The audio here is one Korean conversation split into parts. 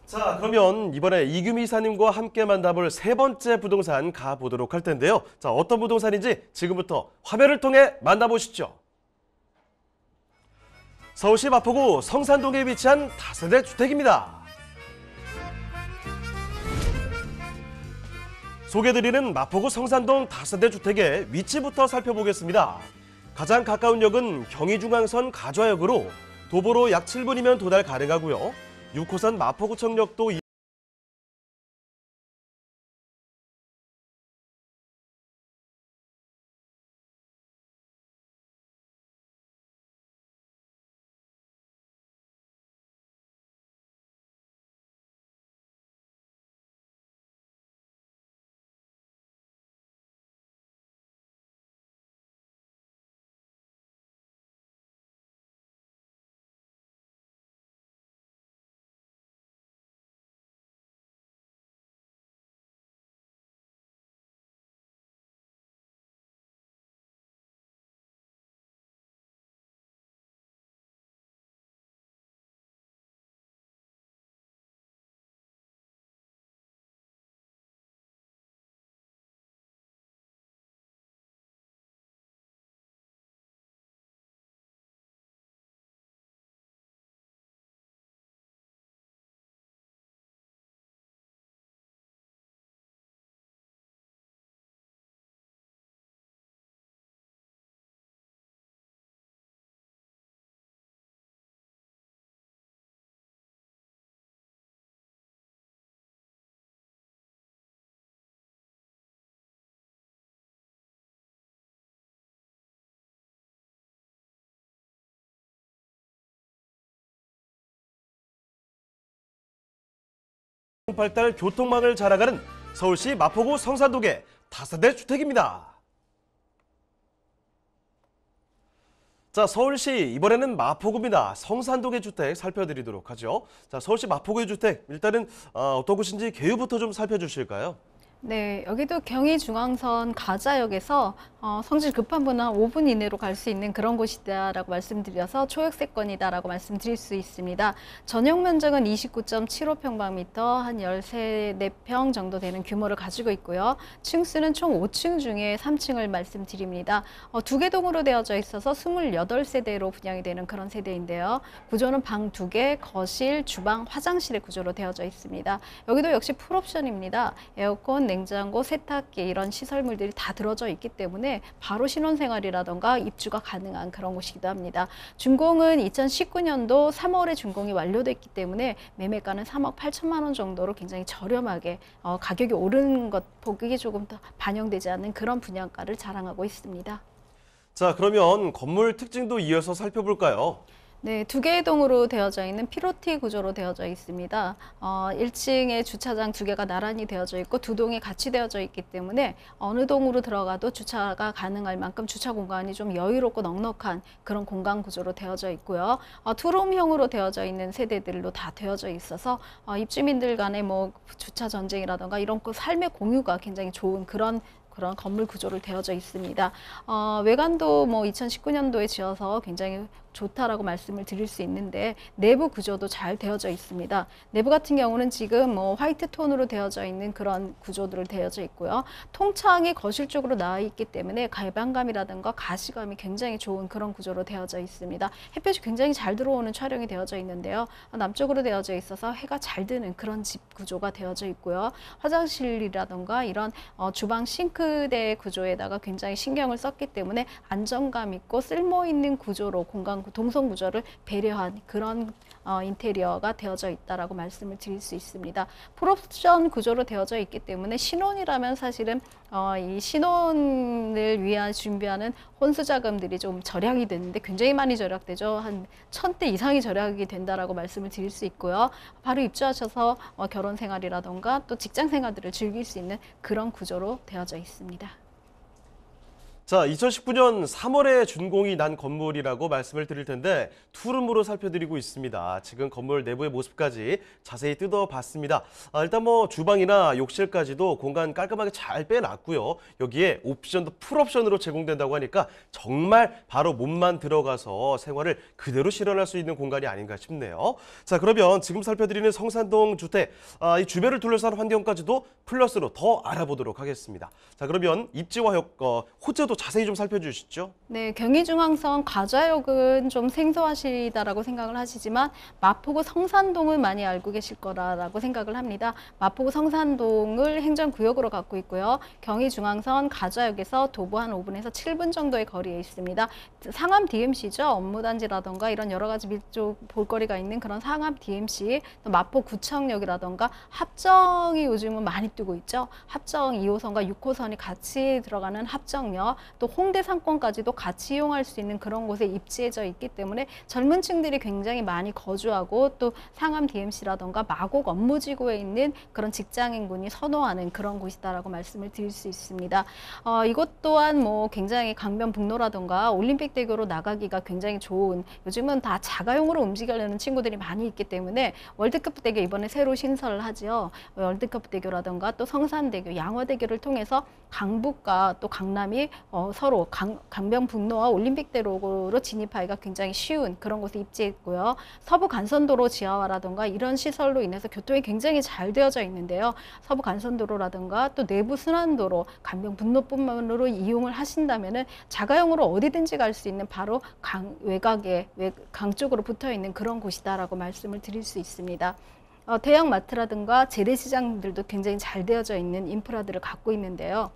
자, 그러면 이번에 이규미 이사님과 함께 만나볼 세 번째 부동산 가보도록 할 텐데요. 자, 어떤 부동산인지 지금부터 화면을 통해 만나보시죠. 서울시 마포구 성산동에 위치한 다세대 주택입니다. 소개드리는 마포구 성산동 다세대 주택의 위치부터 살펴보겠습니다. 가장 가까운 역은 경의중앙선 가좌역으로 도보로 약 7분이면 도달 가능하고요. 6호선 마포구청역도 발달 교통망을 자랑하는 서울시 마포구 성산동의 다세대 주택입니다. 자, 서울시 이번에는 마포구입니다. 성산동의 주택 살펴드리도록 하죠. 자, 서울시 마포구의 주택 일단은 어떤 곳인지 개요부터 좀 살펴주실까요? 네, 여기도 경의중앙선 가자역에서 성질 급한 분은 한 5분 이내로 갈 수 있는 그런 곳이다라고 말씀드려서 초역세권이다라고 말씀드릴 수 있습니다. 전용 면적은 29.75평방미터, 한 13~14평 정도 되는 규모를 가지고 있고요. 층수는 총 5층 중에 3층을 말씀드립니다. 두 개 동으로 되어져 있어서 28세대로 분양이 되는 그런 세대인데요. 구조는 방 2개, 거실, 주방, 화장실의 구조로 되어져 있습니다. 여기도 역시 풀옵션입니다. 에어컨, 냉장고, 세탁기 이런 시설물들이 다 들어져 있기 때문에 바로 신혼생활이라던가 입주가 가능한 그런 곳이기도 합니다. 준공은 2019년도 3월에 준공이 완료됐기 때문에 매매가는 3억 8천만 원 정도로 굉장히 저렴하게 가격이 오르는 것 보기 조금 더 반영되지 않는 그런 분양가를 자랑하고 있습니다. 자, 그러면 건물 특징도 이어서 살펴볼까요? 네, 두 개의 동으로 되어져 있는 피로티 구조로 되어져 있습니다. 1층에 주차장 2개가 나란히 되어져 있고 두 동이 같이 되어져 있기 때문에 어느 동으로 들어가도 주차가 가능할 만큼 주차 공간이 좀 여유롭고 넉넉한 그런 공간 구조로 되어져 있고요. 투룸형으로 되어져 있는 세대들로 다 되어져 있어서 입주민들 간의 뭐 주차 전쟁이라던가 이런 삶의 공유가 굉장히 좋은 그런 건물 구조를 되어져 있습니다. 외관도 뭐 2019년도에 지어서 굉장히 좋다라고 말씀을 드릴 수 있는데 내부 구조도 잘 되어져 있습니다. 내부 같은 경우는 지금 뭐 화이트 톤으로 되어져 있는 그런 구조들을 되어져 있고요. 통창이 거실 쪽으로 나와 있기 때문에 개방감이라든가 가시감이 굉장히 좋은 그런 구조로 되어져 있습니다. 햇볕이 굉장히 잘 들어오는 촬영이 되어져 있는데요. 남쪽으로 되어져 있어서 해가 잘 드는 그런 집 구조가 되어져 있고요. 화장실이라든가 이런 주방 싱크대 구조에다가 굉장히 신경을 썼기 때문에 안정감 있고 쓸모 있는 구조로 공간 동선 구조를 배려한 그런 인테리어가 되어져 있다라고 말씀을 드릴 수 있습니다. 풀옵션 구조로 되어져 있기 때문에 신혼이라면 사실은 이 신혼을 위한 준비하는 혼수 자금들이 좀 절약이 되는데 굉장히 많이 절약되죠. 한 1000대 이상이 절약이 된다라고 말씀을 드릴 수 있고요. 바로 입주하셔서 결혼 생활이라던가 또 직장 생활들을 즐길 수 있는 그런 구조로 되어져 있습니다. 자, 2019년 3월에 준공이 난 건물이라고 말씀을 드릴 텐데 투룸으로 살펴드리고 있습니다. 지금 건물 내부의 모습까지 자세히 뜯어봤습니다. 일단 뭐 주방이나 욕실까지도 공간 깔끔하게 잘 빼놨고요. 여기에 옵션도 풀옵션으로 제공된다고 하니까 정말 바로 몸만 들어가서 생활을 그대로 실현할 수 있는 공간이 아닌가 싶네요. 자, 그러면 지금 살펴드리는 성산동 주택, 이 주변을 둘러싼 환경까지도 플러스로 더 알아보도록 하겠습니다. 자, 그러면 입지와 호재도 자세히 좀 살펴주시죠. 네, 경의중앙선 가좌역은 좀 생소하시다라고 생각을 하시지만 마포구 성산동은 많이 알고 계실 거라고 생각을 합니다. 마포구 성산동을 행정구역으로 갖고 있고요. 경의중앙선 가좌역에서 도보 한 5분에서 7분 정도의 거리에 있습니다. 상암 DMC죠. 업무단지라던가 이런 여러 가지 밀접 볼거리가 있는 그런 상암 DMC, 또 마포구청역이라던가 합정이 요즘은 많이 뜨고 있죠. 합정 2호선과 6호선이 같이 들어가는 합정역, 또 홍대 상권까지도 같이 이용할 수 있는 그런 곳에 입지해져 있기 때문에 젊은 층들이 굉장히 많이 거주하고 또 상암 DMC라던가 마곡 업무지구에 있는 그런 직장인군이 선호하는 그런 곳이다라고 말씀을 드릴 수 있습니다. 이것 또한 뭐 굉장히 강변북로라던가 올림픽대교로 나가기가 굉장히 좋은, 요즘은 다 자가용으로 움직이려는 친구들이 많이 있기 때문에 월드컵대교 이번에 새로 신설을 하죠. 월드컵대교라던가 또 성산대교, 양화대교를 통해서 강북과 또 강남이 서로 강변북로와 올림픽대로로 진입하기가 굉장히 쉬운 그런 곳에 입지했고요. 서부 간선도로 지하화라든가 이런 시설로 인해서 교통이 굉장히 잘 되어져 있는데요. 서부 간선도로라든가 또 내부 순환도로 강변북로뿐만으로 이용을 하신다면은 자가용으로 어디든지 갈 수 있는 바로 외곽에 강 쪽으로 붙어 있는 그런 곳이다라고 말씀을 드릴 수 있습니다. 대형 마트라든가 재래시장들도 굉장히 잘 되어져 있는 인프라들을 갖고 있는데요.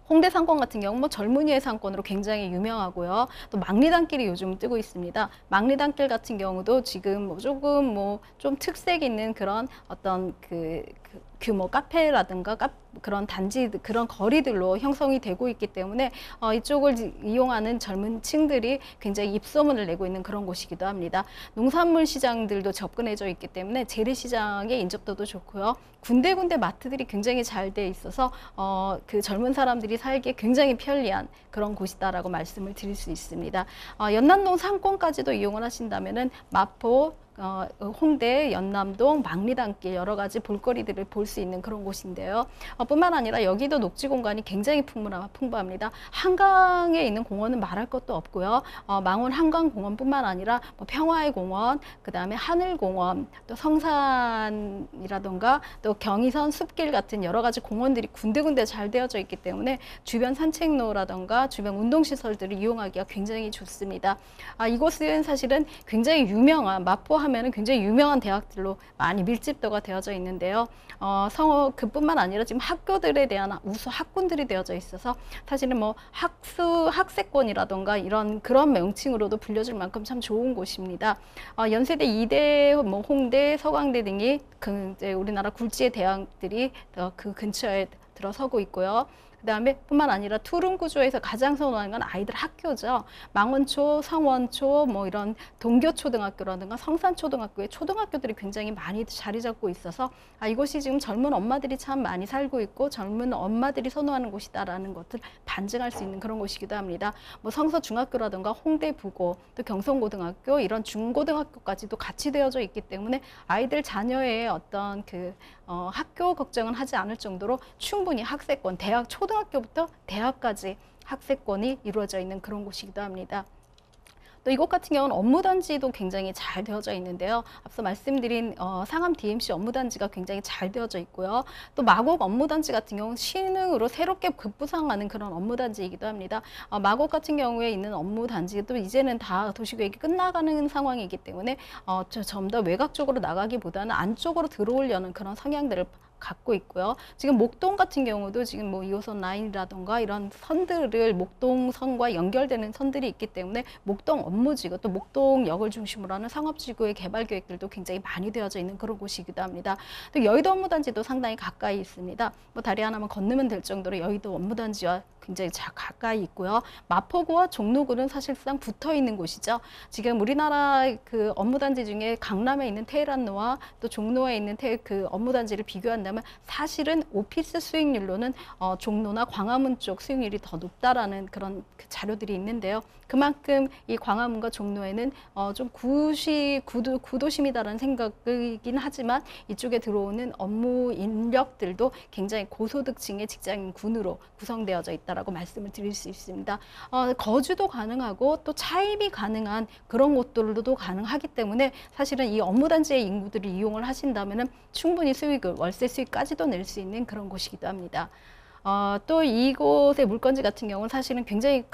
홍대 상권 같은 경우 뭐 젊은이의 상권으로 굉장히 유명하고요. 또 막리단길이 요즘 뜨고 있습니다. 막리단길 같은 경우도 지금 조금 좀 특색 있는 그런 어떤 규모 카페라든가 그런 단지, 그런 거리들로 형성이 되고 있기 때문에 이쪽을 이용하는 젊은 층들이 굉장히 입소문을 내고 있는 그런 곳이기도 합니다. 농산물 시장들도 접근해져 있기 때문에 재래시장의 인접도도 좋고요. 군데군데 마트들이 굉장히 잘 돼 있어서 그 젊은 사람들이 살기에 굉장히 편리한 그런 곳이다라고 말씀을 드릴 수 있습니다. 연남동 상권까지도 이용을 하신다면은 마포, 홍대, 연남동, 막리단길 여러 가지 볼거리들을 볼 수 있는 그런 곳인데요. 뿐만 아니라 여기도 녹지 공간이 굉장히 풍부합니다. 한강에 있는 공원은 말할 것도 없고요. 망원 한강공원뿐만 아니라 평화의 공원, 그 다음에 하늘공원, 또 성산이라던가 또 경의선 숲길 같은 여러 가지 공원들이 군데군데 잘 되어져 있기 때문에 주변 산책로라던가 주변 운동시설들을 이용하기가 굉장히 좋습니다. 이곳은 사실은 굉장히 유명한, 마포 하면은 굉장히 유명한 대학들로 많이 밀집도가 되어져 있는데요. 그뿐만 아니라 지금 학교들에 대한 우수 학군들이 되어져 있어서 사실은 학세권이라던가 그런 명칭으로도 불려질 만큼 참 좋은 곳입니다. 연세대, 이대, 홍대, 서강대 등이 이제 우리나라 굴지의 대학들이 그 근처에 들어서고 있고요. 그다음에 뿐만 아니라 투룸 구조에서 가장 선호하는 건 아이들 학교죠. 망원초, 성원초, 이런 동교초등학교라든가 성산초등학교의 초등학교들이 굉장히 많이 자리 잡고 있어서 이곳이 지금 젊은 엄마들이 참 많이 살고 있고 젊은 엄마들이 선호하는 곳이다라는 것을 반증할 수 있는 그런 곳이기도 합니다. 성서중학교라든가 홍대부고, 또 경성고등학교 이런 중고등학교까지도 같이 되어져 있기 때문에 아이들 자녀의 어떤 학교 걱정은 하지 않을 정도로 충분히 학세권, 대학 초등학교부터 대학까지 학세권이 이루어져 있는 그런 곳이기도 합니다. 또 이곳 같은 경우는 업무단지도 굉장히 잘 되어져 있는데요. 앞서 말씀드린 상암 DMC 업무단지가 굉장히 잘 되어져 있고요. 또 마곡 업무단지 같은 경우는 신흥으로 새롭게 급부상하는 그런 업무단지이기도 합니다. 마곡 같은 경우에 있는 업무단지도 이제는 다 도시계획이 끝나가는 상황이기 때문에 좀 더 외곽 쪽으로 나가기보다는 안쪽으로 들어오려는 그런 성향들을 갖고 있고요. 지금 목동 같은 경우도 지금 2호선 라인이라던가 이런 선들을 목동선과 연결되는 선들이 있기 때문에 목동 업무지구, 또 목동역을 중심으로 하는 상업지구의 개발 계획들도 굉장히 많이 되어져 있는 그런 곳이기도 합니다. 또 여의도 업무단지도 상당히 가까이 있습니다. 다리 하나만 건너면 될 정도로 여의도 업무단지와 굉장히 가까이 있고요. 마포구와 종로구는 사실상 붙어 있는 곳이죠. 지금 우리나라 그 업무단지 중에 강남에 있는 테헤란로와 또 종로에 있는 업무단지를 비교한다면 한다면 사실은 오피스 수익률로는 종로나 광화문 쪽 수익률이 더 높다라는 그런 그 자료들이 있는데요. 그만큼 이 광화문과 종로에는 좀 구도심이다라는 생각이긴 하지만 이쪽에 들어오는 업무 인력들도 굉장히 고소득층의 직장인군으로 구성되어져 있다라고 말씀을 드릴 수 있습니다. 거주도 가능하고 또 차입이 가능한 그런 곳들도 가능하기 때문에 사실은 이 업무단지의 인구들을 이용을 하신다면은 충분히 수익을 월세 수익까지도 낼 수 있는 그런 곳이기도 합니다. 또 이곳의 물건지 같은 경우는 사실은 굉장히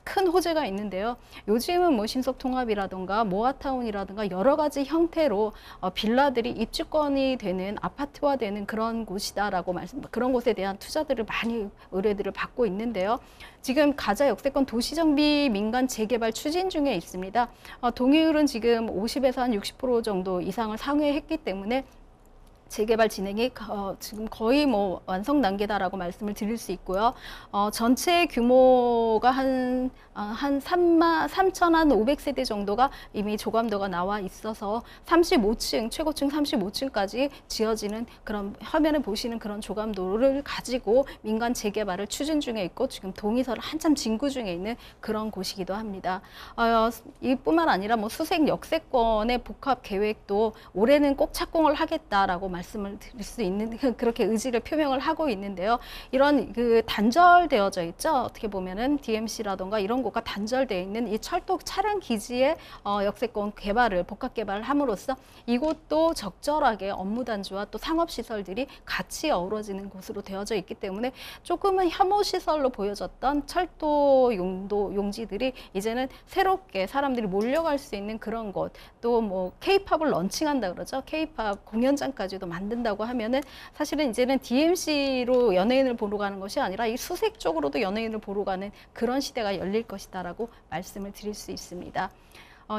큰 호재가 있는데요. 요즘은 뭐 신속통합이라든가 모아타운이라든가 여러 가지 형태로 빌라들이 입주권이 되는 아파트화되는 그런 곳이다라고 그런 곳에 대한 투자들을 많이 의뢰들을 받고 있는데요. 지금 가자 역세권 도시정비 민간 재개발 추진 중에 있습니다. 동의율은 지금 50에서 한 60% 정도 이상을 상회했기 때문에 재개발 진행이 지금 거의 뭐 완성 단계다라고 말씀을 드릴 수 있고요. 전체 규모가 한 3,500세대 정도가 이미 조감도가 나와 있어서 35층, 최고층 35층까지 지어지는 그런 화면에 보시는 그런 조감도를 가지고 민간 재개발을 추진 중에 있고 지금 동의서를 한참 진구 중에 있는 그런 곳이기도 합니다. 이뿐만 아니라 뭐 수색 역세권의 복합 계획도 올해는 꼭 착공을 하겠다라고 말씀을 드릴 수 있는 그렇게 의지를 표명을 하고 있는데요. 이런 그 단절되어져 있죠. 어떻게 보면은 DMC라던가 이런 곳과 단절되어 있는 이 철도 차량 기지의 역세권 개발을 복합 개발을 함으로써 이곳도 적절하게 업무 단지와 또 상업 시설들이 같이 어우러지는 곳으로 되어져 있기 때문에 조금은 혐오 시설로 보여졌던 철도 용지들이 이제는 새롭게 사람들이 몰려갈 수 있는 그런 곳, 또 뭐 K-팝을 런칭한다 그러죠. K-팝 공연장까지도 만든다고 하면은 사실은 이제는 DMC로 연예인을 보러 가는 것이 아니라 이 수색 쪽으로도 연예인을 보러 가는 그런 시대가 열릴 것이다라고 말씀을 드릴 수 있습니다.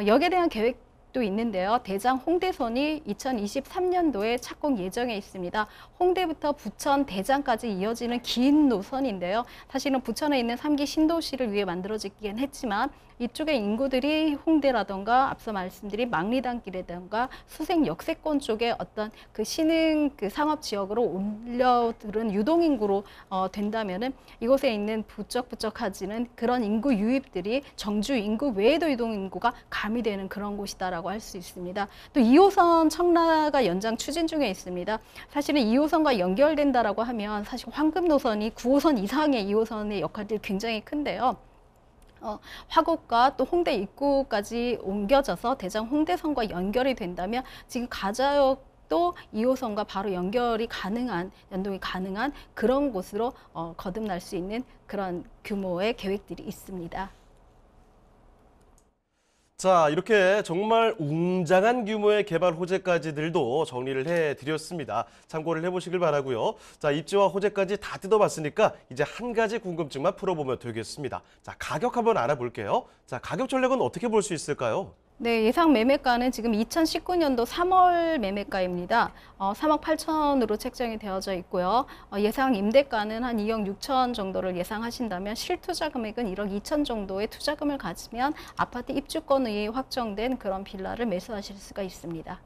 여기에 대한 계획도 있는데요. 대장 홍대선이 2023년도에 착공 예정에 있습니다. 홍대부터 부천, 대장까지 이어지는 긴 노선인데요. 사실은 부천에 있는 3기 신도시를 위해 만들어지긴 했지만 이쪽의 인구들이 홍대라던가 앞서 말씀드린 망리단길이라던가 수색 역세권 쪽에 어떤 그 신흥 그 상업 지역으로 올려들은 유동인구로 된다면은 이곳에 있는 부쩍부쩍해지는 그런 인구 유입들이 정주 인구 외에도 유동인구가 가미되는 그런 곳이다라고 할 수 있습니다. 또 2호선 청라가 연장 추진 중에 있습니다. 사실은 2호선과 연결된다라고 하면 사실 황금 노선이 9호선 이상의 2호선의 역할들이 굉장히 큰데요. 화곡과 또 홍대 입구까지 옮겨져서 대장 홍대선과 연결이 된다면 지금 가자역도 2호선과 바로 연결이 가능한, 연동이 가능한 그런 곳으로 거듭날 수 있는 그런 규모의 계획들이 있습니다. 자, 이렇게 정말 웅장한 규모의 개발 호재까지들도 정리를 해드렸습니다. 참고를 해보시길 바라고요. 자, 입지와 호재까지 다 뜯어봤으니까 이제 한 가지 궁금증만 풀어보면 되겠습니다. 자, 가격 한번 알아볼게요. 자, 가격 전략은 어떻게 볼 수 있을까요? 네, 예상 매매가는 지금 2019년도 3월 매매가입니다. 3억 8천으로 책정이 되어져 있고요. 예상 임대가는 한 2억 6천 정도를 예상하신다면 실투자 금액은 1억 2천 정도의 투자금을 가지면 아파트 입주권이 확정된 그런 빌라를 매수하실 수가 있습니다.